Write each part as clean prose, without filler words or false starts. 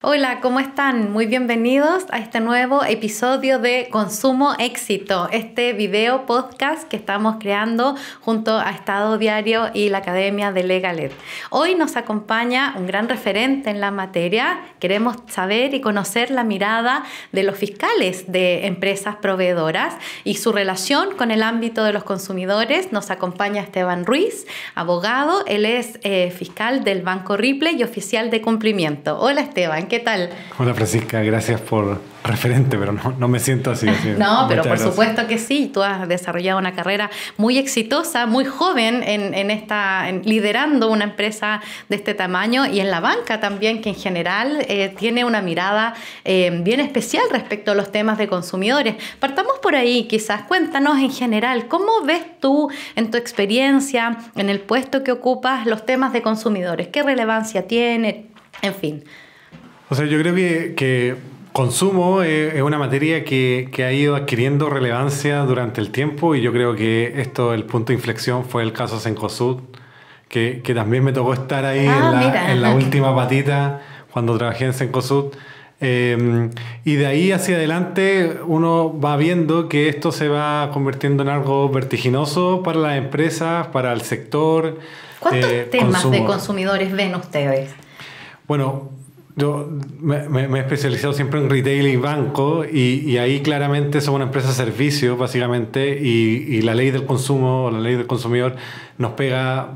Hola, ¿cómo están? Muy bienvenidos a este nuevo episodio de Consumo Éxito, este video podcast que estamos creando junto a Estado Diario y la Academia de Legal Ed. Hoy nos acompaña un gran referente en la materia. Queremos saber y conocer la mirada de los fiscales de empresas proveedoras y su relación con el ámbito de los consumidores. Nos acompaña Esteban Ruiz, abogado. Él es fiscal del Banco Ripley y oficial de cumplimiento. Hola Esteban, ¿qué tal? Hola Francisca, gracias por referente, pero no me siento así. No, pero por supuesto que sí. Tú has desarrollado una carrera muy exitosa, muy joven liderando una empresa de este tamaño y en la banca también, que en general tiene una mirada bien especial respecto a los temas de consumidores. Partamos por ahí, quizás. Cuéntanos en general, ¿cómo ves tú en tu experiencia, en el puesto que ocupas, los temas de consumidores? ¿Qué relevancia tiene? En fin. O sea, yo creo que consumo es una materia que ha ido adquiriendo relevancia durante el tiempo, y yo creo que el punto de inflexión fue el caso Cencosud, que también me tocó estar ahí en la última patita cuando trabajé en Cencosud. Y de ahí hacia adelante uno va viendo que esto se va convirtiendo en algo vertiginoso para las empresas, para el sector. ¿Cuántos temas de consumidores ven ustedes? Bueno, yo me he especializado siempre en retail y banco, y ahí claramente somos una empresa de servicios básicamente, y la ley del consumo o la ley del consumidor nos pega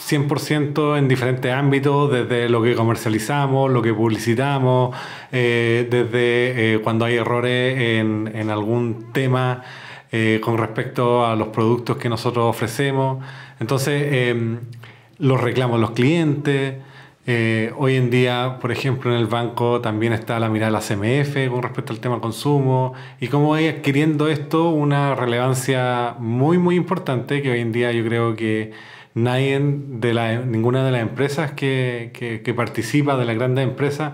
100% en diferentes ámbitos, desde lo que comercializamos, lo que publicitamos, desde cuando hay errores en algún tema con respecto a los productos que nosotros ofrecemos. Entonces, los reclamos de los clientes. Hoy en día, por ejemplo, en el banco también está la mirada de la CMF con respecto al tema consumo, y cómo va adquiriendo esto una relevancia muy, muy importante, que hoy en día yo creo que ninguna de las empresas que participa, de las grandes empresas,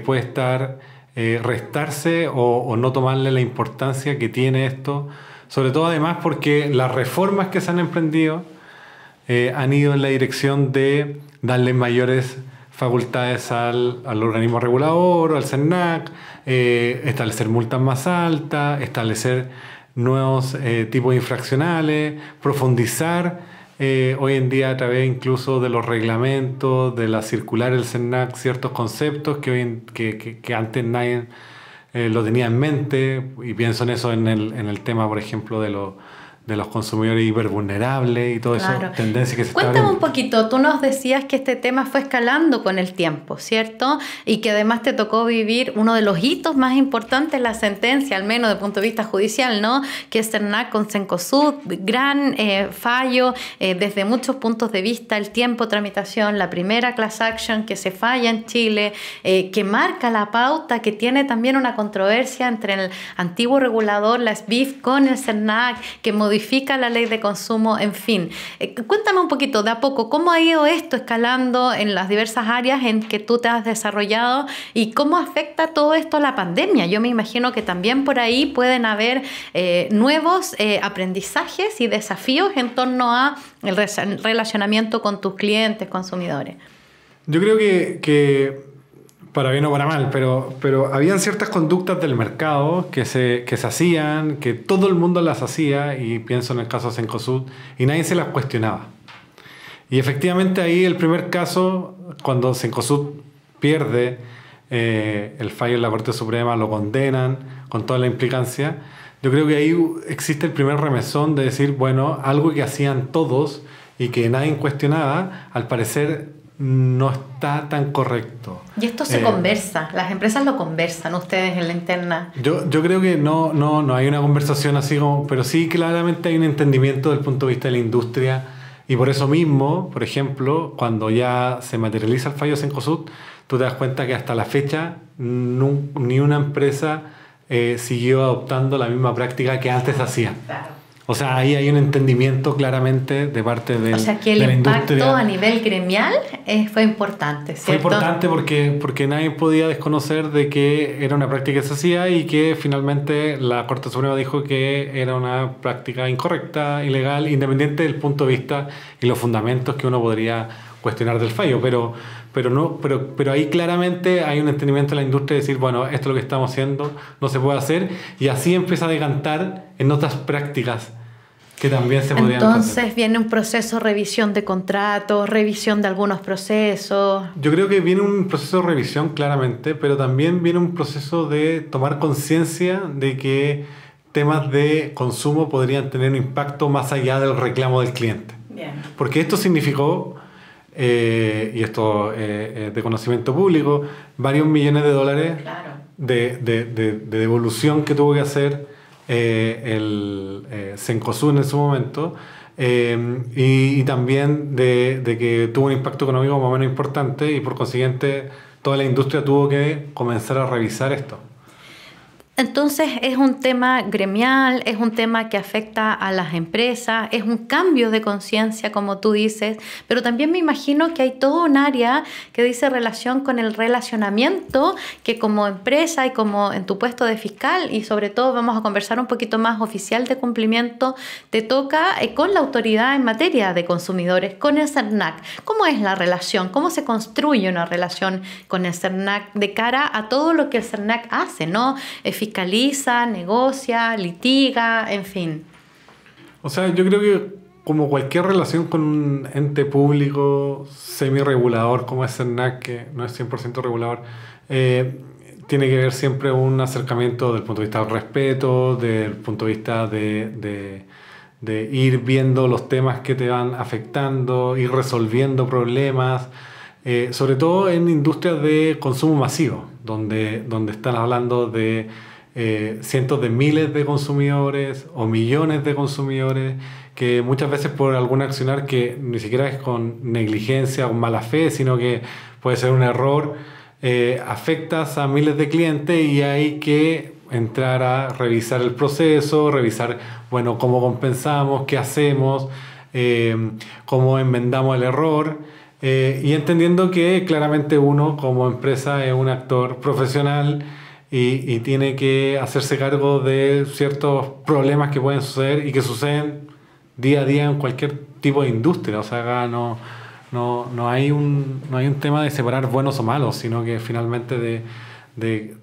puede restarse o no tomarle la importancia que tiene esto, sobre todo además porque las reformas que se han emprendido han ido en la dirección de darle mayores facultades al organismo regulador, al CERNAC, establecer multas más altas, establecer nuevos tipos infraccionales, profundizar hoy en día a través incluso de los reglamentos, de la circular del CERNAC, ciertos conceptos que antes nadie lo tenía en mente, y pienso en eso en el tema, por ejemplo, de los consumidores hipervulnerables y todo eso, tendencia que se está viendo. Cuéntame un poquito, tú nos decías que este tema fue escalando con el tiempo, ¿cierto? Y que además te tocó vivir uno de los hitos más importantes, la sentencia, al menos desde el punto de vista judicial, ¿no? Que es CERNAC con Cencosud, gran fallo desde muchos puntos de vista, el tiempo de tramitación, la primera class action que se falla en Chile, que marca la pauta, que tiene también una controversia entre el antiguo regulador, la SBIF, con el CERNAC, que modifica la ley de consumo, en fin. Cuéntame un poquito, de a poco, ¿cómo ha ido esto escalando en las diversas áreas en que tú te has desarrollado y cómo afecta todo esto a la pandemia? Yo me imagino que también por ahí pueden haber nuevos aprendizajes y desafíos en torno a el relacionamiento con tus clientes, consumidores. Yo creo que para bien o para mal, pero habían ciertas conductas del mercado que se hacían, que todo el mundo las hacía, y pienso en el caso de Cencosud, y nadie se las cuestionaba. Y efectivamente ahí el primer caso, cuando Cencosud pierde el fallo en la Corte Suprema, lo condenan con toda la implicancia, yo creo que ahí existe el primer remesón de decir, bueno, algo que hacían todos y que nadie cuestionaba, al parecer no está tan correcto. Y esto se conversa, las empresas lo conversan, ustedes en la interna. Yo creo que no hay una conversación así como, pero sí claramente hay un entendimiento desde el punto de vista de la industria, Y por eso mismo, por ejemplo, cuando ya se materializa el fallo de Cencosud, tú te das cuenta que hasta la fecha ni una empresa siguió adoptando la misma práctica que antes hacía. Claro. O sea, ahí hay un entendimiento claramente de parte de la industria. O sea, que el impacto a nivel gremial fue importante, ¿cierto? Fue importante porque nadie podía desconocer de que era una práctica que se hacía y que finalmente la Corte Suprema dijo que era una práctica incorrecta, ilegal, independiente del punto de vista y los fundamentos que uno podría cuestionar del fallo. Pero ahí claramente hay un entendimiento de la industria de decir, bueno, esto es lo que estamos haciendo, no se puede hacer, y así empieza a decantar en otras prácticas que también se podrían hacer. Entonces viene un proceso de revisión de contratos, revisión de algunos procesos. Yo creo que viene un proceso de revisión claramente, pero también viene un proceso de tomar conciencia de que temas de consumo podrían tener un impacto más allá del reclamo del cliente. Bien. Porque esto significó, y esto de conocimiento público, varios millones de dólares Claro. de devolución que tuvo que hacer el Cencosud en su momento, y también de que tuvo un impacto económico más o menos importante, y por consiguiente toda la industria tuvo que comenzar a revisar esto. Entonces es un tema gremial, es un tema que afecta a las empresas, es un cambio de conciencia, como tú dices, pero también me imagino que hay todo un área que dice relación con el relacionamiento que como empresa y como en tu puesto de fiscal, y sobre todo vamos a conversar un poquito más oficial de cumplimiento, te toca con la autoridad en materia de consumidores, con el CERNAC. ¿Cómo es la relación? ¿Cómo se construye una relación con el CERNAC de cara a todo lo que el CERNAC hace, ¿no? Fiscaliza, negocia, litiga, en fin. O sea, yo creo que como cualquier relación con un ente público semi-regulador como es CERNAC, que no es 100% regulador, tiene que haber siempre un acercamiento desde el punto de vista del respeto, desde el punto de vista de ir viendo los temas que te van afectando, ir resolviendo problemas, sobre todo en industrias de consumo masivo, donde están hablando de cientos de miles de consumidores o millones de consumidores que muchas veces por algún accionar que ni siquiera es con negligencia o mala fe, sino que puede ser un error, afectas a miles de clientes y hay que entrar a revisar el proceso, revisar, bueno, cómo compensamos, qué hacemos, cómo enmendamos el error. Y entendiendo que claramente uno como empresa es un actor profesional y tiene que hacerse cargo de ciertos problemas que pueden suceder y que suceden día a día en cualquier tipo de industria. O sea, acá no hay un tema de separar buenos o malos, sino que finalmente de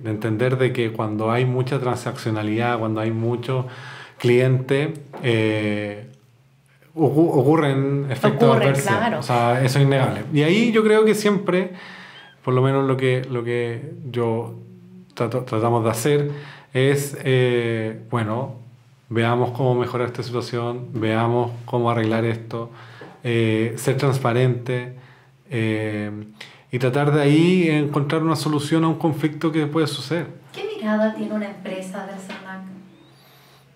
entender de que cuando hay mucha transaccionalidad, cuando hay mucho cliente, ocurren efectos adversos. Claro. O sea, eso es innegable. Y ahí yo creo que siempre, por lo menos lo que yo tratamos de hacer es, bueno, veamos cómo mejorar esta situación, veamos cómo arreglar esto, ser transparente, y tratar de ahí encontrar una solución a un conflicto que puede suceder. ¿Qué mirada tiene una empresa del CERNAC?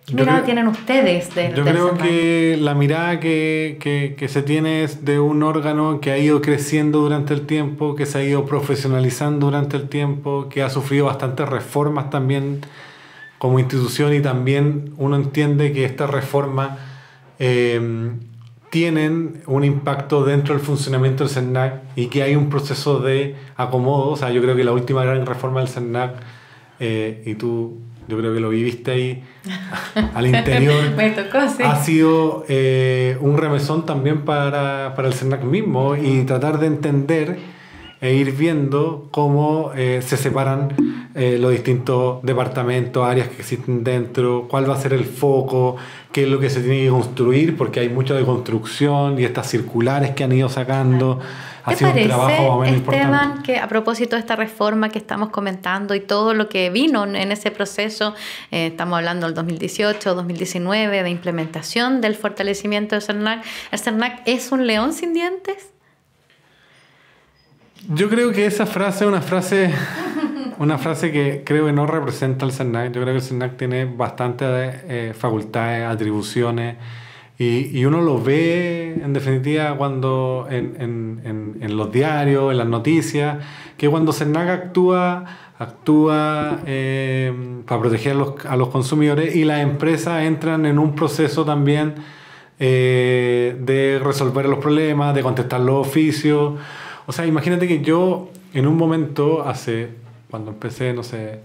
¿Qué mirada tienen ustedes del Yo creo CERNAC? que la mirada que se tiene es de un órgano que ha ido creciendo durante el tiempo, que se ha ido profesionalizando durante el tiempo, que ha sufrido bastantes reformas también como institución, y también uno entiende que estas reformas tienen un impacto dentro del funcionamiento del CERNAC y que hay un proceso de acomodo. O sea, yo creo que la última gran reforma del CERNAC, y tú, yo creo que lo viviste ahí al interior, Me tocó, sí. ha sido un remesón también para el CERNAC mismo, y tratar de entender e ir viendo cómo se separan los distintos departamentos, áreas que existen dentro, cuál va a ser el foco, qué es lo que se tiene que construir, porque hay mucho de construcción y estas circulares que han ido sacando. Ha sido un trabajo más o menos importante. Esteban, que a propósito de esta reforma que estamos comentando y todo lo que vino en ese proceso, estamos hablando del 2018, 2019, de implementación del fortalecimiento del CERNAC, ¿el CERNAC es un león sin dientes? Yo creo que esa frase es una frase que creo que no representa al CERNAC. Yo creo que el CERNAC tiene bastantes facultades, atribuciones, Y uno lo ve, en definitiva, cuando en los diarios, en las noticias, que cuando CERNAC actúa para proteger a los consumidores, y las empresas entran en un proceso también de resolver los problemas, de contestar los oficios. O sea, imagínate que yo en un momento, cuando empecé, no sé,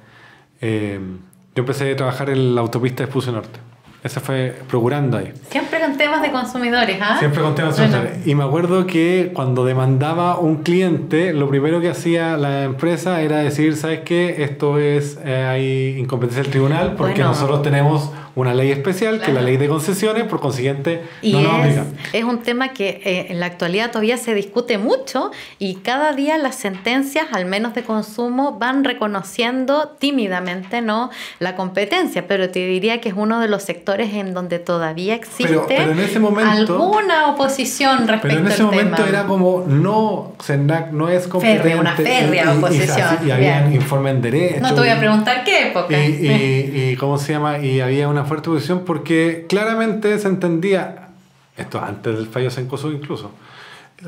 yo empecé a trabajar en la autopista de Espucio Norte. Ese fue procurando ahí. Siempre con temas de consumidores, ¿ah? Siempre con temas de consumidores. Y me acuerdo que cuando demandaba un cliente, lo primero que hacía la empresa era decir, ¿sabes qué? Esto hay incompetencia del tribunal porque nosotros tenemos una ley especial, que es la ley de concesiones, por consiguiente no nos aplica. Es un tema que en la actualidad todavía se discute mucho, y cada día las sentencias, al menos de consumo, van reconociendo tímidamente, ¿no?, la competencia, pero te diría que es uno de los sectores en donde todavía existe pero en ese momento, alguna oposición respecto al tema. Pero en ese momento era como, no, CERNAC no es competente. Una férrea oposición. Y había informes en derecho. No te voy a preguntar qué época. Y ¿cómo se llama? Y había una fuerte posición porque claramente se entendía, esto antes del fallo Cencosud incluso,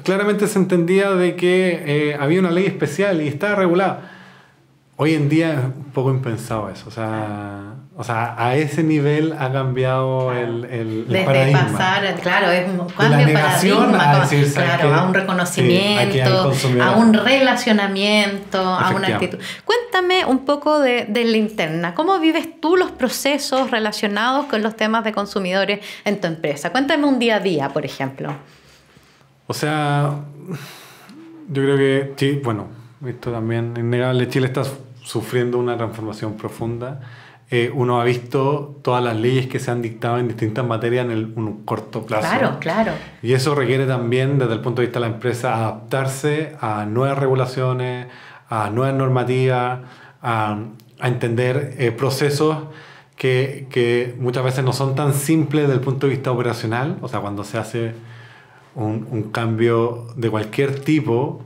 claramente se entendía de que había una ley especial y estaba regulada. Hoy en día es un poco impensado eso, o sea, a ese nivel ha cambiado el paradigma. Desde pasar, claro, es un cambio de paradigma, a un reconocimiento, a un relacionamiento, a una actitud. Cuéntame un poco de la interna. ¿Cómo vives tú los procesos relacionados con los temas de consumidores en tu empresa? Cuéntame un día a día, por ejemplo. O sea, yo creo que sí, bueno, esto también innegable, Chile está sufriendo una transformación profunda. Uno ha visto todas las leyes que se han dictado en distintas materias en un corto plazo. Claro. Y eso requiere también, desde el punto de vista de la empresa, adaptarse a nuevas regulaciones, a nuevas normativas, a entender procesos que muchas veces no son tan simples desde el punto de vista operacional. O sea, cuando se hace un cambio de cualquier tipo,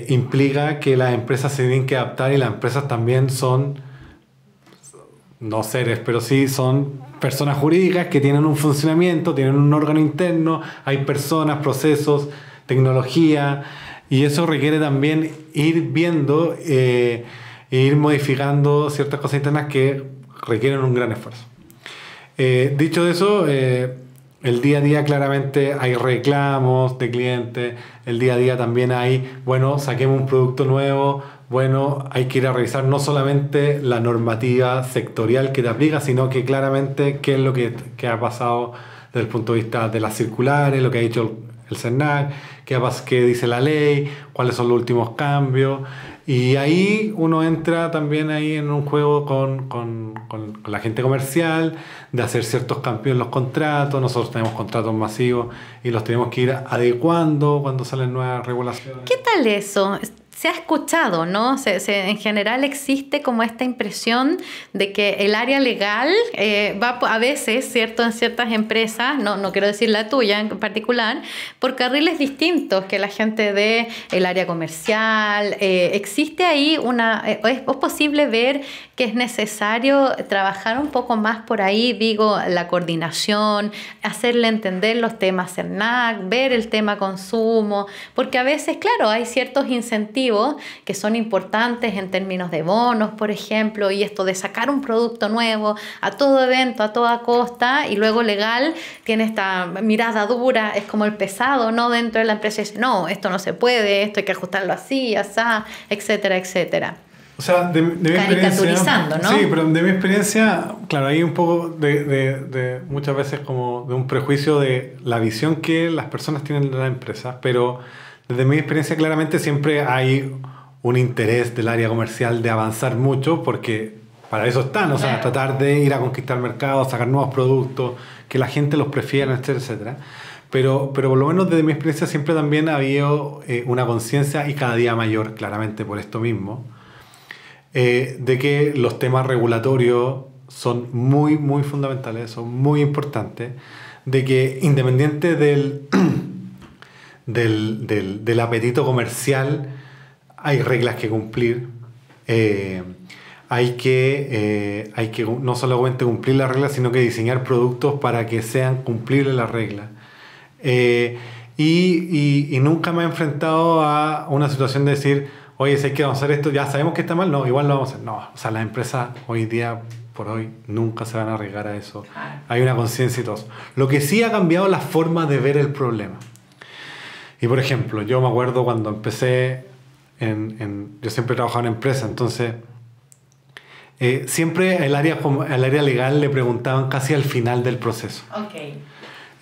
implica que las empresas se tienen que adaptar, y las empresas también son, no seres, pero sí son personas jurídicas que tienen un funcionamiento, tienen un órgano interno, hay personas, procesos, tecnología, y eso requiere también ir viendo e ir modificando ciertas cosas internas que requieren un gran esfuerzo. Dicho eso, el día a día claramente hay reclamos de clientes, el día a día también hay, bueno, saquemos un producto nuevo, bueno, hay que ir a revisar no solamente la normativa sectorial que te aplica, sino que claramente qué es lo que ha pasado desde el punto de vista de las circulares, lo que ha dicho el CERNAC, qué dice la ley, cuáles son los últimos cambios. Y ahí uno entra también ahí en un juego con la gente comercial, de hacer ciertos cambios en los contratos. Nosotros tenemos contratos masivos y los tenemos que ir adecuando cuando salen nuevas regulaciones. ¿Qué tal eso? Se ha escuchado, ¿no? En general existe como esta impresión de que el área legal va a veces, ¿cierto?, en ciertas empresas, no quiero decir la tuya en particular, por carriles distintos que la gente de el área comercial. Existe ahí es posible ver que es necesario trabajar un poco más por ahí, digo, la coordinación, hacerle entender los temas CERNAC, ver el tema consumo, porque a veces, claro, hay ciertos incentivos que son importantes en términos de bonos, por ejemplo, y esto de sacar un producto nuevo a todo evento, a toda costa, y luego legal tiene esta mirada dura, es como el pesado, ¿no?, dentro de la empresa, dice, no, esto no se puede, esto hay que ajustarlo así, asá, etcétera, etcétera. O sea, de mi caricaturizando, ¿no? Sí, pero de mi experiencia, claro, hay un poco de muchas veces como de un prejuicio de la visión que las personas tienen de la empresa, pero desde mi experiencia claramente siempre hay un interés del área comercial de avanzar mucho, porque para eso están, o sea, tratar de ir a conquistar mercados, sacar nuevos productos, que la gente los prefiera, etcétera, etcétera. Pero por lo menos desde mi experiencia siempre también ha habido una conciencia, y cada día mayor, claramente por esto mismo, de que los temas regulatorios son muy, muy fundamentales, son muy importantes, de que independiente del apetito comercial, hay reglas que cumplir, hay que no solamente cumplir las reglas, sino que diseñar productos para que sean cumplibles las reglas. Y nunca me he enfrentado a una situación de decir, oye, si hay que vamos a hacer esto, ya sabemos que está mal, no, igual lo vamos a hacer. No, o sea, las empresas hoy día, por hoy, nunca se van a arriesgar a eso. Hay una conciencia y todo eso. Lo que sí ha cambiado la forma de ver el problema. Y por ejemplo, yo me acuerdo cuando empecé, yo siempre he trabajado en empresa, entonces siempre el área legal le preguntaban casi al final del proceso. Okay.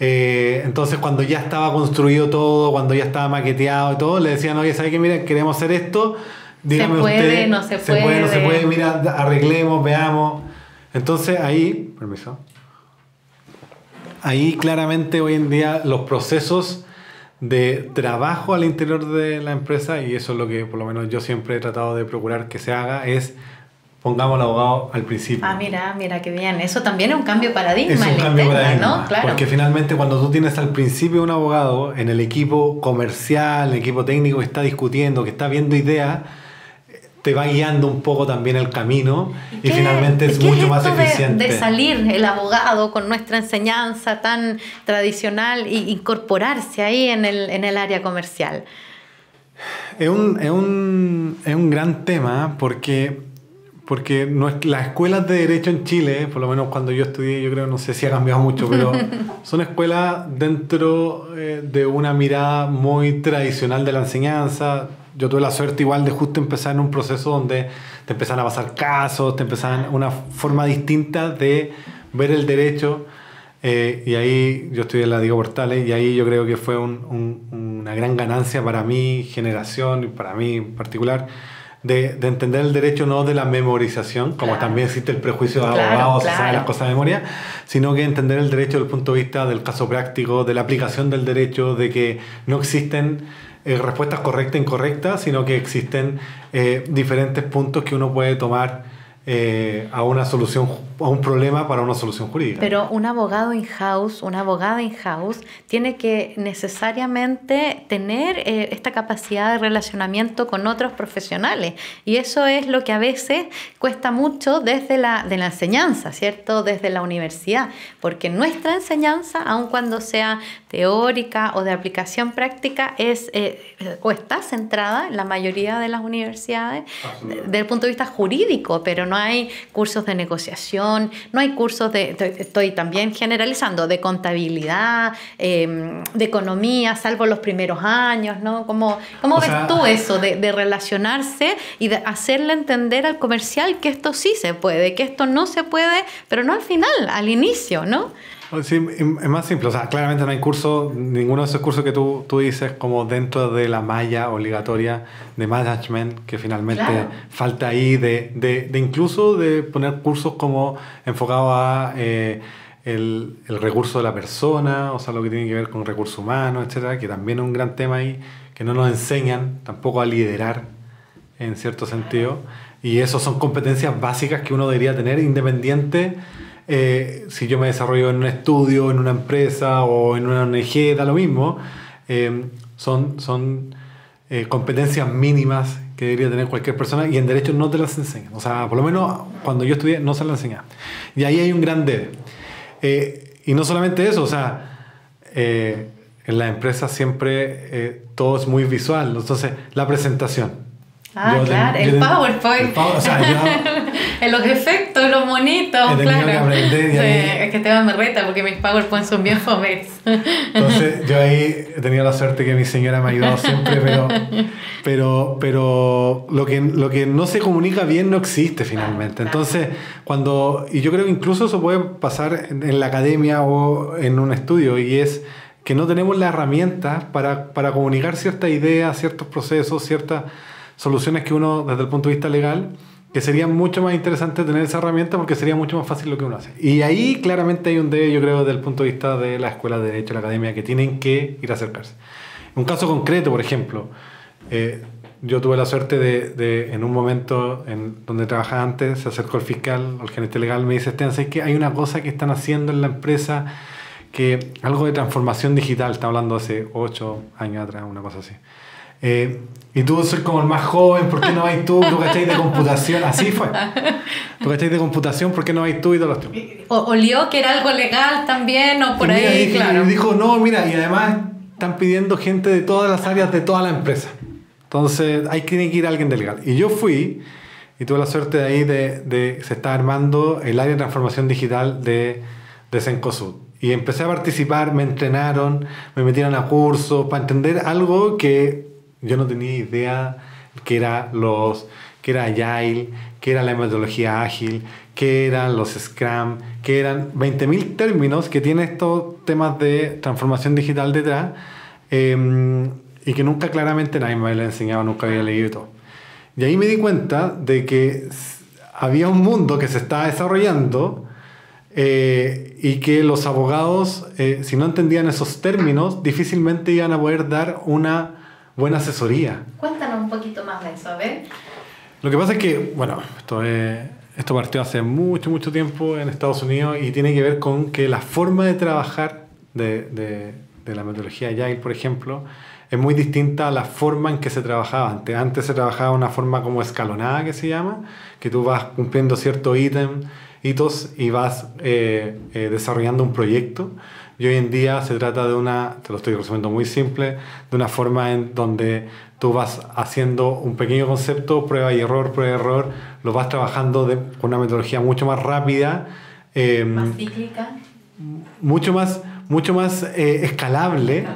Entonces cuando ya estaba construido todo, cuando ya estaba maqueteado y todo, le decían, oye, ¿sabe qué? Mira, queremos hacer esto, dígame usted. ¿Se puede, no se puede? No se puede, mira, arreglemos, veamos. Entonces ahí, permiso, ahí claramente hoy en día los procesos de trabajo al interior de la empresa, y eso es lo que por lo menos yo siempre he tratado de procurar que se haga, es pongamos al abogado al principio. Ah, mira qué bien. Eso también es un cambio de paradigma. Es un cambio de paradigma, ¿no? Claro. Porque finalmente cuando tú tienes al principio un abogado en el equipo comercial, en el equipo técnico que está discutiendo, que está viendo ideas, te va guiando un poco también el camino y finalmente es mucho más eficiente. De salir el abogado con nuestra enseñanza tan tradicional e incorporarse ahí en el área comercial. Es un gran tema porque las escuelas de Derecho en Chile, por lo menos cuando yo estudié, yo creo, no sé si ha cambiado mucho, pero son escuelas dentro de una mirada muy tradicional de la enseñanza. Yo tuve la suerte igual de justo empezar en un proceso donde te empezaban a pasar casos, te empezaban una forma distinta de ver el derecho. Y ahí yo estudié en la Diego Portales y ahí yo creo que fue una gran ganancia para mi generación y para mí en particular de entender el derecho no de la memorización, como también existe el prejuicio de abogados, se saben las cosas de memoria, sino que entender el derecho desde el punto de vista del caso práctico, de la aplicación del derecho, de que no existen respuestas correctas e incorrectas, sino que existen diferentes puntos que uno puede tomar a una solución, a un problema para una solución jurídica. Pero un abogado in-house, una abogada in-house, tiene que necesariamente tener esta capacidad de relacionamiento con otros profesionales. Y eso es lo que a veces cuesta mucho desde de la enseñanza, ¿cierto? Desde la universidad. Porque nuestra enseñanza, aun cuando sea teórica o de aplicación práctica, es o está centrada en la mayoría de las universidades desde el punto de vista jurídico, pero no hay cursos de negociación, no hay cursos estoy también generalizando, de contabilidad, de economía, salvo los primeros años, ¿no? ¿Cómo ves tú eso de relacionarse y de hacerle entender al comercial que esto sí se puede, que esto no se puede, pero no al final, al inicio, ¿no? Sí, es más simple, o sea, claramente no hay curso, ninguno de esos cursos que tú dices como dentro de la malla obligatoria de management, que finalmente falta ahí de incluso de poner cursos como enfocados a el recurso de la persona, o sea, lo que tiene que ver con recursos humanos, etcétera, que también es un gran tema ahí, que no nos enseñan tampoco a liderar en cierto sentido, y eso son competencias básicas que uno debería tener independiente. Si yo me desarrollo en un estudio, en una empresa o en una ONG, da lo mismo. Son competencias mínimas que debería tener cualquier persona y en derecho no te las enseñan. O sea, por lo menos cuando yo estudié no se las enseñaban. Y ahí hay un gran debe. Y no solamente eso, o sea, en las empresas siempre todo es muy visual. Entonces, la presentación. El PowerPoint. O sea, los efectos, los monitos, claro. Que aprender es que Esteban me reta porque mis PowerPoint son bien fomes. Entonces, yo ahí he tenido la suerte que mi señora me ha ayudado siempre, pero lo que no se comunica bien no existe finalmente. Entonces, y yo creo que incluso eso puede pasar en la academia o en un estudio, y es que no tenemos las herramientas para comunicar ciertas ideas, ciertos procesos, ciertas soluciones que uno, desde el punto de vista legal, que sería mucho más interesante tener esa herramienta porque sería mucho más fácil lo que uno hace. Y ahí claramente hay un debe, yo creo, desde el punto de vista de la escuela de Derecho, la academia, que tienen que ir a acercarse. Un caso concreto, por ejemplo, yo tuve la suerte de en un momento donde trabajaba antes, se acercó el fiscal, el gerente legal, me dice, Esteban, ¿sabes qué? Hay una cosa que están haciendo en la empresa, que algo de transformación digital, está hablando hace 8 años atrás, una cosa así. Y tú ser como el más joven, ¿por qué no vais tú? ¿Tú cachai de computación? Así fue. ¿Tú cachai de computación? ¿Por qué no vais tú? Y todos los temas. ¿Olió que era algo legal también o por ahí? Claro. Y dijo, no, mira, y además están pidiendo gente de todas las áreas de toda la empresa. Entonces, ahí tiene que ir alguien de legal. Y yo fui, y tuve la suerte de ahí se está armando el área de transformación digital de Cencosud. Y empecé a participar, me entrenaron, me metieron a cursos para entender algo que yo no tenía idea que era Agile, que era la metodología ágil, que eran los Scrum, que eran 20.000 términos que tienen estos temas de transformación digital detrás y que nunca claramente nadie me había enseñado, nunca había leído y todo. Y ahí me di cuenta de que había un mundo que se estaba desarrollando y que los abogados, si no entendían esos términos, difícilmente iban a poder dar una buena asesoría. Cuéntanos un poquito más de eso, a ver. Lo que pasa es que, bueno, esto partió hace mucho tiempo en Estados Unidos y tiene que ver con que la forma de trabajar de la metodología Agile, por ejemplo, es muy distinta a la forma en que se trabajaba antes. Antes se trabajaba de una forma como escalonada, que se llama, que tú vas cumpliendo ciertos hitos y vas desarrollando un proyecto. Y hoy en día se trata de te lo estoy resumiendo muy simple, de una forma en donde tú vas haciendo un pequeño concepto, prueba y error, lo vas trabajando con una metodología mucho más rápida, más cíclica, mucho más escalable.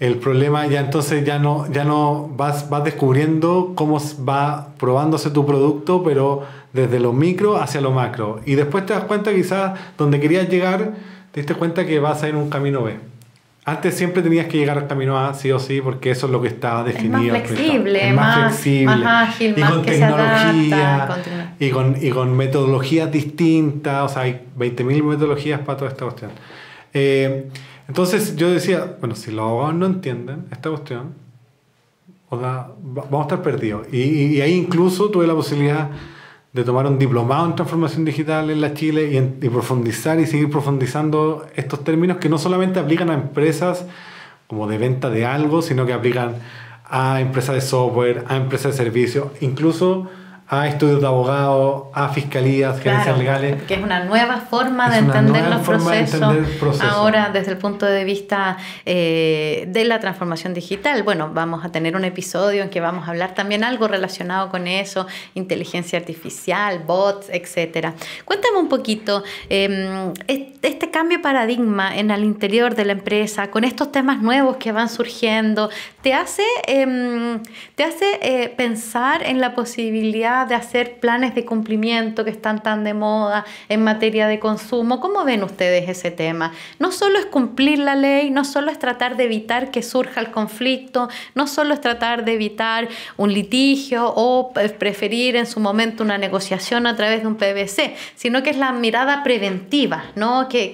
El problema entonces ya no vas descubriendo cómo va probándose tu producto, pero desde lo micro hacia lo macro. Y después te das cuenta quizás donde querías llegar, te diste cuenta que vas a ir un camino B. Antes siempre tenías que llegar al camino A, sí o sí, porque eso es lo que estaba definido. Es más flexible, más ágil, y más con que tecnología, se adapta, y con metodologías distintas. O sea, hay 20.000 metodologías para toda esta cuestión. Entonces yo decía, bueno, si los abogados no entienden esta cuestión, vamos a estar perdidos. Y ahí incluso tuve la posibilidad de tomar un diplomado en transformación digital en la Chile y profundizar y seguir profundizando estos términos que no solamente aplican a empresas como de venta de algo, sino que aplican a empresas de software, a empresas de servicios, incluso a estudios de abogados, a fiscalías, gerencias legales. Que es una nueva forma de entender los procesos. Ahora, desde el punto de vista de la transformación digital, bueno, vamos a tener un episodio en que vamos a hablar también algo relacionado con eso, inteligencia artificial, bots, etcétera. Cuéntame un poquito, este cambio de paradigma en el interior de la empresa, con estos temas nuevos que van surgiendo, ¿te hace pensar en la posibilidad de hacer planes de cumplimiento que están tan de moda en materia de consumo? ¿Cómo ven ustedes ese tema? No solo es cumplir la ley, no solo es tratar de evitar que surja el conflicto, no solo es tratar de evitar un litigio o preferir en su momento una negociación a través de un PBC, sino que es la mirada preventiva, ¿no? que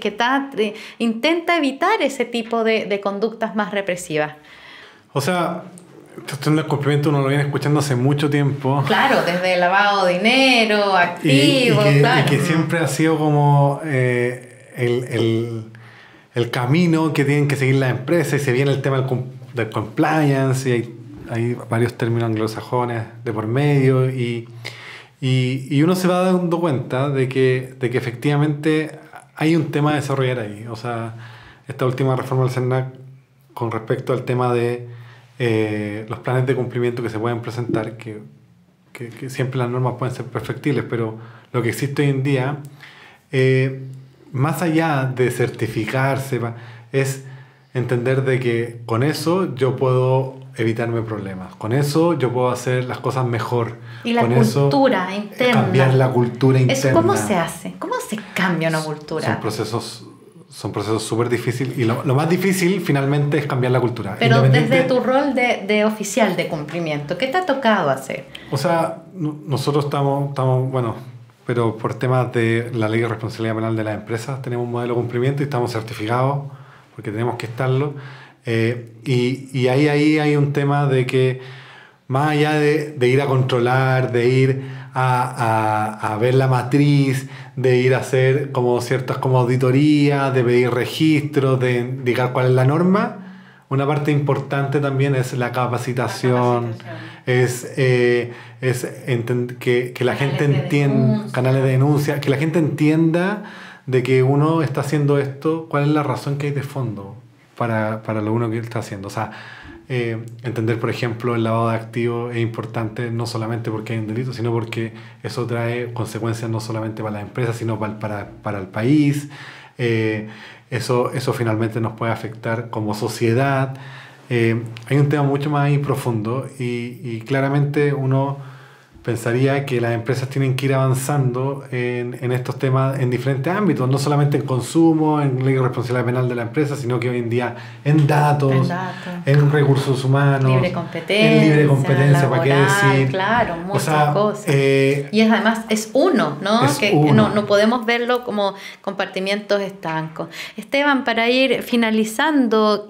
intenta evitar ese tipo de conductas más represivas. O sea, cuestión del cumplimiento uno lo viene escuchando hace mucho tiempo. Claro, desde lavado de dinero, activos, claro. Y que siempre ha sido como el camino que tienen que seguir las empresas, y se viene el tema del compliance, y hay varios términos anglosajones de por medio, y uno se va dando cuenta de que efectivamente hay un tema a desarrollar ahí. O sea, esta última reforma del CERNAC con respecto al tema de los planes de cumplimiento que se pueden presentar, que siempre las normas pueden ser perfectibles, pero lo que existe hoy en día, más allá de certificarse, es entender de que con eso yo puedo evitarme problemas, con eso yo puedo hacer las cosas mejor. Y la con cultura eso, interna. cambiar la cultura interna. ¿Eso cómo se hace? ¿Cómo se cambia una cultura? Son procesos súper difíciles, y lo más difícil finalmente es cambiar la cultura. Pero desde tu rol de oficial de cumplimiento, ¿qué te ha tocado hacer? O sea, nosotros estamos, bueno, pero por temas de la ley de responsabilidad penal de las empresas tenemos un modelo de cumplimiento y estamos certificados porque tenemos que estarlo. Y ahí hay un tema de que más allá de ir a controlar, de ir a ver la matriz, de ir a hacer como ciertas como auditorías, de pedir registros, de indicar cuál es la norma, una parte importante también es la capacitación, que la gente entienda, canales de denuncia, que la gente entienda de que uno está haciendo esto, cuál es la razón que hay de fondo para lo uno que está haciendo. O sea, entender, por ejemplo, el lavado de activos es importante no solamente porque hay un delito, sino porque eso trae consecuencias no solamente para las empresas, sino para el país. Eso finalmente nos puede afectar como sociedad. Hay un tema mucho más profundo y claramente uno pensaría que las empresas tienen que ir avanzando en estos temas en diferentes ámbitos, no solamente en consumo, en ley de responsabilidad penal de la empresa, sino que hoy en día en datos, en recursos humanos, en libre competencia, ¿para qué decir? Claro, muchas cosas. Y además es uno, ¿no? No podemos verlo como compartimientos estancos. Esteban, para ir finalizando,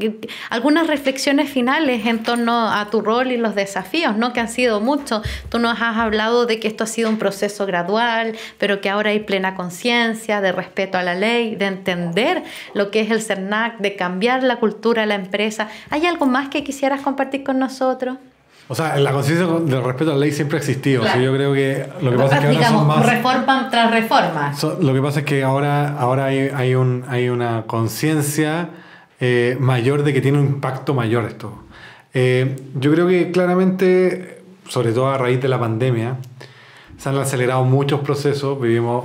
algunas reflexiones finales en torno a tu rol y los desafíos, ¿no? Que han sido muchos. Tú nos has hablado de que esto ha sido un proceso gradual, pero que ahora hay plena conciencia de respeto a la ley, de entender lo que es el CERNAC, de cambiar la cultura de la empresa. ¿Hay algo más que quisieras compartir con nosotros? O sea, la conciencia del respeto a la ley siempre ha existido. Claro. O sea, yo creo que lo que pasa es que ahora son más... reforma tras reforma. Lo que pasa es que ahora hay una conciencia mayor de que tiene un impacto mayor esto. Yo creo que claramente, sobre todo a raíz de la pandemia, se han acelerado muchos procesos. Vivimos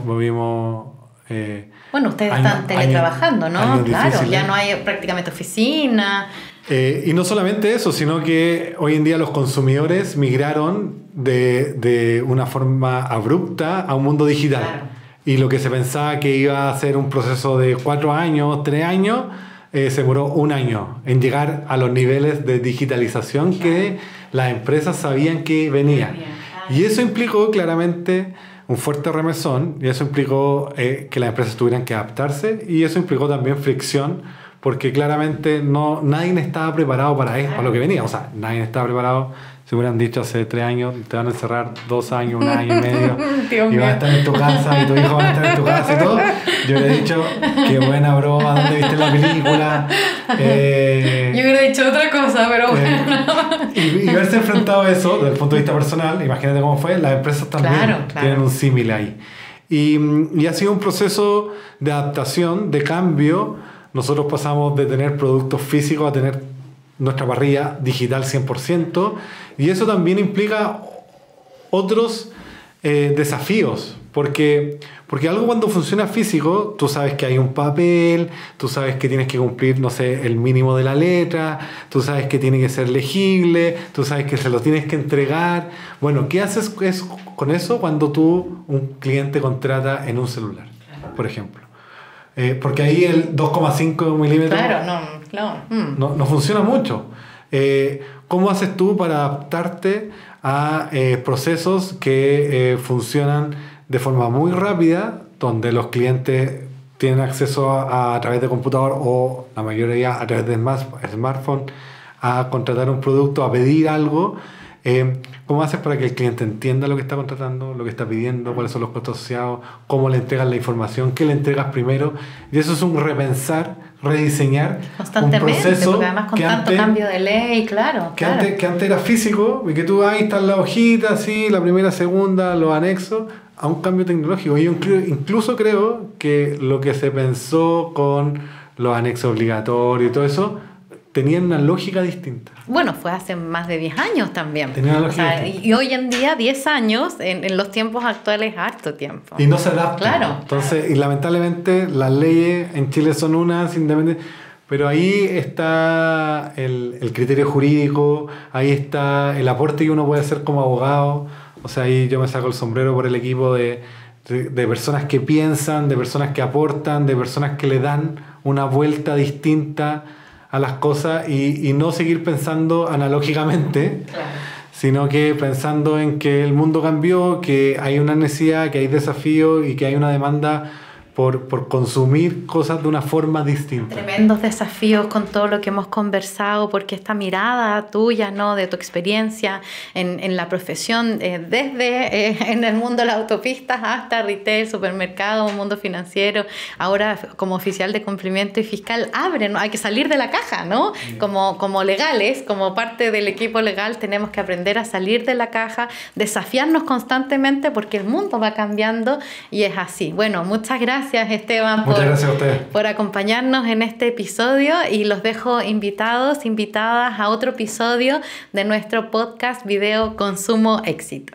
bueno, ustedes están teletrabajando, ¿no? Claro, ya no hay prácticamente oficina. Y no solamente eso, sino que hoy en día los consumidores migraron de una forma abrupta a un mundo digital. Claro. Y lo que se pensaba que iba a ser un proceso de 4 años, 3 años, se demoró 1 año en llegar a los niveles de digitalización que las empresas sabían que venía. Y eso implicó claramente un fuerte remesón, y eso implicó que las empresas tuvieran que adaptarse, y eso implicó también fricción, porque claramente nadie estaba preparado para lo que venía. O sea, nadie estaba preparado. Si hubieran dicho hace 3 años, te van a encerrar 2 años, 1 año y medio, y vas a estar en tu casa, y tu hijo va a estar en tu casa y todo, yo hubiera dicho, qué buena broma, ¿dónde viste la película? Yo hubiera dicho otra cosa, pero bueno. Y haberse enfrentado a eso, desde el punto de vista personal, imagínate cómo fue, las empresas también tienen un símil ahí. Y ha sido un proceso de adaptación, de cambio. Nosotros pasamos de tener productos físicos a tener nuestra parrilla digital 100%, y eso también implica otros desafíos, porque algo cuando funciona físico, tú sabes que hay un papel, tú sabes que tienes que cumplir, no sé, el mínimo de la letra, tú sabes que tiene que ser legible, tú sabes que se lo tienes que entregar. Bueno, ¿qué haces con eso cuando un cliente contrata en un celular, por ejemplo? Porque ahí el 2,5 milímetros no funciona mucho. ¿Cómo haces tú para adaptarte a procesos que funcionan de forma muy rápida, donde los clientes tienen acceso a través de computador, o la mayoría a través de smartphone, a contratar un producto, a pedir algo? ¿Cómo haces para que el cliente entienda lo que está contratando, lo que está pidiendo, cuáles son los costos asociados, cómo le entregas la información, qué le entregas primero? Y eso es un repensar, rediseñar constantemente, un proceso, porque además con tanto cambio de ley, que antes era físico, y que tú ahí está la hojita, así, la primera, segunda, los anexos, a un cambio tecnológico. Yo incluso creo que lo que se pensó con los anexos obligatorios y todo eso tenían una lógica distinta. Bueno, fue hace más de 10 años también. Tenía una lógica distinta. Y hoy en día 10 años en los tiempos actuales es harto tiempo. Y no se adapta. Claro. Entonces, y lamentablemente las leyes en Chile son unas independientes, pero ahí está el criterio jurídico, ahí está el aporte que uno puede hacer como abogado. O sea, ahí yo me saco el sombrero por el equipo de personas que piensan, de personas que aportan, de personas que le dan una vuelta distinta a las cosas, y no seguir pensando analógicamente, sino que pensando en que el mundo cambió, que hay una necesidad, que hay desafíos y que hay una demanda por consumir cosas de una forma distinta. Tremendos desafíos con todo lo que hemos conversado, porque esta mirada tuya, ¿no? De tu experiencia en la profesión, desde en el mundo de las autopistas hasta retail, supermercado, mundo financiero, ahora como oficial de cumplimiento y fiscal, abre, ¿no? Hay que salir de la caja, ¿no? Como legales, como parte del equipo legal, tenemos que aprender a salir de la caja, desafiarnos constantemente porque el mundo va cambiando y es así. Bueno, muchas gracias, Esteban, gracias a usted por acompañarnos en este episodio, y los dejo invitadas a otro episodio de nuestro podcast Video Consumo Éxito.